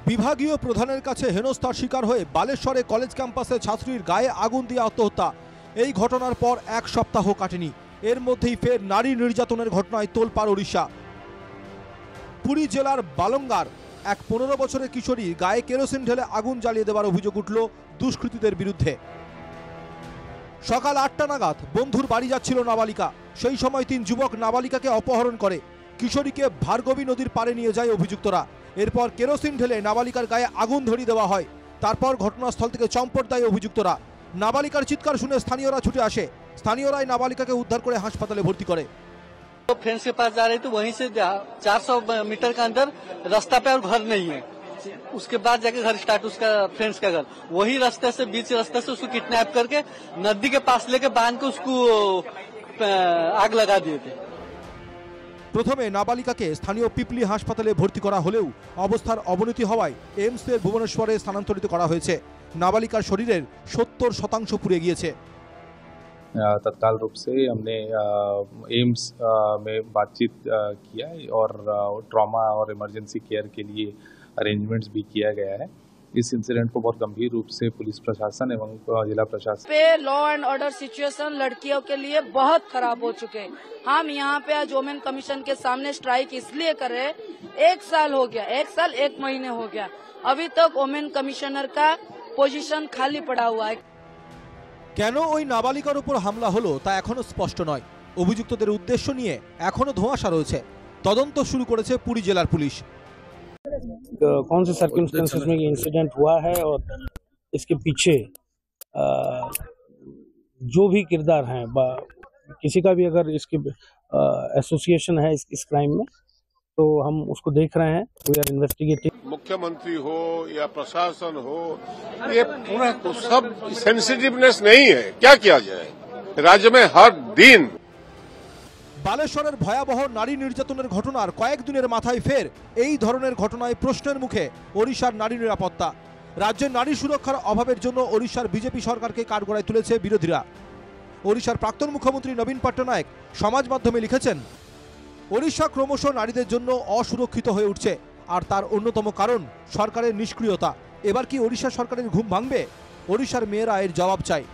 বিভাগীয় প্রধানের কাছে হেনস্থার শিকার হয়ে বালেশ্বরে কলেজ ক্যাম্পাসে ছাত্রীর গায়ে আগুন দিয়ে আত্মহত্যা। এই ঘটনার পর এক সপ্তাহ কাটেনি, এর মধ্যেই ফের নারী নির্যাতনের ঘটনায় তোলপাড় ওড়িশা। পুরী জেলার বালঙ্গার এক 15 বছরের কিশোরী গায়ে কেরোসিন ঢেলে আগুন জ্বালিয়ে দেওয়ার অভিযোগ উঠল দুষ্কৃতীদের বিরুদ্ধে। সকাল 8টা নাগাদ বন্ধুর বাড়ি যাচ্ছিল নাবালিকা, সেই সময় 3 যুবক নাবালিকাকে অপহরণ করে কিশোরীকে ভার্গবী নদীর পাড়ে নিয়ে যায় অভিযুক্তরা। এরপর কেরোসিন ঢেলে নাবালিকার গায়ে আগুন ধরিয়ে দেওয়া হয়। তারপর ঘটনাস্থল থেকে চম্পট দেয় অভিযুক্তরা। নাবালিকার চিৎকার শুনে স্থানীয়রা ছুটে আসে, স্থানীয়রাই নাবালিকাকে উদ্ধার করে হাসপাতালে ভর্তি করে। तो फ्रेंड्स के पास जा रहे थे, वहीं से 400 मीटर के अंदर रास्ता पे और घर नहीं है, उसके बाद जाके घर स्टार्ट उसका फ्रेंड्स का घर, वही रास्ते से बीच रास्ते से उसको किडनैप करके नदी के पास लेके बांध के उसको आग लगा दिए थे। প্রথমে নাবালিকাকে স্থানীয় পিপলি হাসপাতালে ভর্তি করা হলেও অবস্থার অবনতি হওয়ায় এইমসের ভুবনেশ্বরে স্থানান্তরিত করা হয়েছে। নাবালিকার শরীরের 70% পুড়ে গিয়েছে। तत्काल रूप से हमने एम्स में बातचीत किया और ट्रॉमा और इमरजेंसी केयर के लिए अरेंजमेंट्स भी किया गया है। इस इंसिडेंट को बहुत गंभीर रूप से पुलिस प्रशासन एवं जिला प्रशासन पे लॉ एंड ऑर्डर सिचुएशन लड़कियों के लिए बहुत खराब हो चुके हैं। हम यहाँ पे आज वुमेन कमीशन के सामने स्ट्राइक इसलिए कर रहे हैं, 1 साल हो गया, 1 साल 1 महीने हो गया, अभी तक वुमेन कमिश्नर का पोजीशन खाली पड़ा हुआ है। কেন ওই নাবালিকার উপর হামলা হলো তা এখনো স্পষ্ট নয়। অভিযুক্তদের উদ্দেশ্য নিয়ে এখনো ধোঁয়াশা রয়েছে। তদন্ত শুরু করেছে পুরী জেলার পুলিশ। कौन से सर्कमस्टेंसेस में ये इंसिडेंट हुआ है और इसके पीछे जो भी किरदार हैं, किसी का भी अगर इसके एसोसिएशन है इस क्राइम में, तो हम उसको देख रहे हैं। We are investigating. मुख्यमंत्री हो या प्रशासन हो, ये पूरा तो सब सेंसिटिवनेस नहीं है। क्या किया जाए, राज्य में हर दिन বালেশ্বরের ভয়াবহ নারী নির্যাতনের ঘটনার কয়েকদিনের মাথায় ফের এই ধরনের ঘটনায় প্রশ্নের মুখে ওড়িশার নারী নিরাপত্তা। রাজ্যের নারী সুরক্ষার অভাবের জন্য ওড়িশার বিজেপি সরকারকে কাঠগড়ায় তুলেছে বিরোধীরা। ওড়িশার প্রাক্তন মুখ্যমন্ত্রী নবীন পট্টনায়ক সমাজ মাধ্যমে লিখেছেন, ওড়িশা ক্রমশ নারীদের জন্য অসুরক্ষিত হয়ে উঠছে, আর তার অন্যতম কারণ সরকারের নিষ্ক্রিয়তা। এবার কি ওড়িশা সরকারের ঘুম ভাঙবে? ওড়িশার মেয়েরা এর জবাব চায়।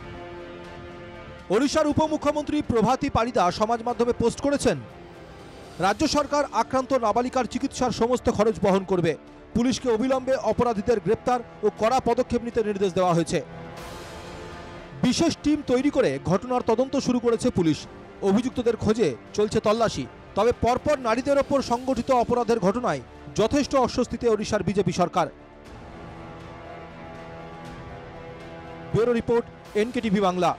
ওড়িশার উপমুখ্যমন্ত্রী প্রভাতী পারিদা সমাজ মাধ্যমে পোস্ট করেছেন, রাজ্য সরকার আক্রান্ত নাবালিকার চিকিৎসার সমস্ত খরচ বহন করবে। পুলিশকে অবিলম্বে অপরাধীদের গ্রেপ্তার ও কড়া পদক্ষেপ নিতে নির্দেশ দেওয়া হয়েছে। বিশেষ টিম তৈরি করে ঘটনার তদন্ত শুরু করেছে পুলিশ। অভিযুক্তদের খোঁজে চলছে তল্লাশি। তবে পরপর নারীদের ওপর সংগঠিত অপরাধের ঘটনায় যথেষ্ট অস্বস্তিতে ওড়িশার বিজেপি সরকার। Bureau report, NKTV Bangla.